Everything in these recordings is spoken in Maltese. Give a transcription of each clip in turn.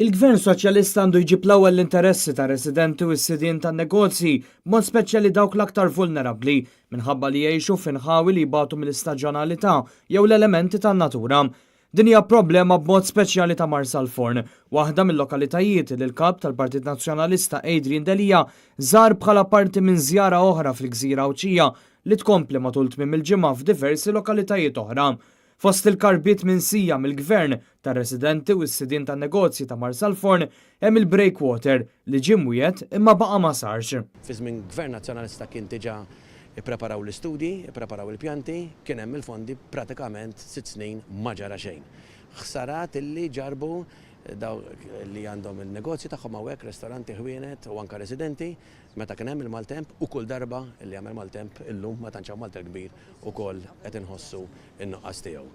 Il-Gvern Soċjalista għandu jġib l-ewwel l-interessi ta' residenti u s-sidien tan-negozji, b'mod speċjali dawk l-aktar vulnerabbli minħabba li jgħixu f'inħawi li jbagħtu mill-istaġjonalità jew l-elementi tan-natura. Din hija problema b'mod speċjali ta' Marsalforn, waħda mill-lokalitajiet li l-kap tal-Partit Nazzjonalista Adrian Delija żar bħala parti minn żjara oħra fil-Gżira Awċija li tkompli matul tmiem il-ġimgħa f'diversi lokalitajiet oħra. Fost il-karbiet minsija mill-Gvern tar residenti u s-sidien tan-negozji ta' Marsalforn hemm il-breakwater li ġie mwiegħed imma baqa' ma sarx. Fi żmien Gvern Nazzjonalista kien diġà ippreparaw l-istudji, ippreparaw il-pjanti, kien hemm il-fondi pratikament 6 snin ma ġara xejn. Ħsarat illi ġarbu daw li għandhom il-negozji tagħhom hawnhekk, ristoranti, ħwienet u anke residenti, meta kien hemm il-maltemp u kull darba illi għamel maltemp illum ma tantx maltemp kbir ukoll qed inħossu in-nuqqas tiegħu.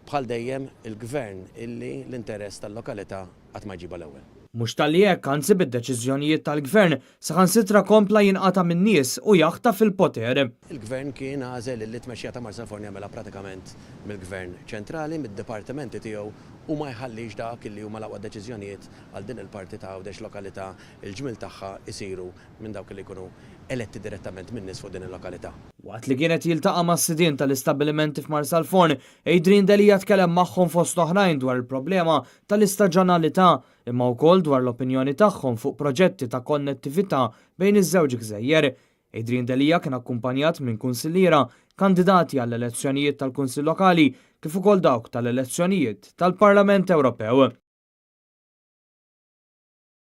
Bħal dejjem il-Gvern illi l-interess tal-lokalità qatt ma jġibha l-ewwel. Mhux tal-li hekk anzi bid-deċiżjonijiet tal-Gvern saħansitra kompla jinqata' min-nies u jaħta fil-poter. Il-Gvern kien għażel li tmexxija ta' Marsalforn jagħmilha pratikament mill-Gvern ċentrali, mid-dipartimenti tiegħu u ma jħallix dak li huma l-aqwa deċiżjonijiet għal din il-parti ta' għawdex lokalità il-ġmil tagħha isiru minn dawk li jkunu eletti direttament minn nies fuq din il-lokalità. Waqt li kienet jiltaqa' mas-sidien tal-istabbilimenti f'Marsalforn, Adrian Delija tkellem magħhom fost oħrajn dwar il-problema tal-istaġjonalità imma wkoll dwar l-opinjoni tagħhom fuq proġetti ta' konnettività bejn iż-żewġ gżejjer. Adrian Delija kien akkumpanjat minn kunsilliera kandidati għall-elezzjonijiet tal-Kunsill Lokali kif ukoll dawk tal-elezzjonijiet tal-Parlament Ewropew.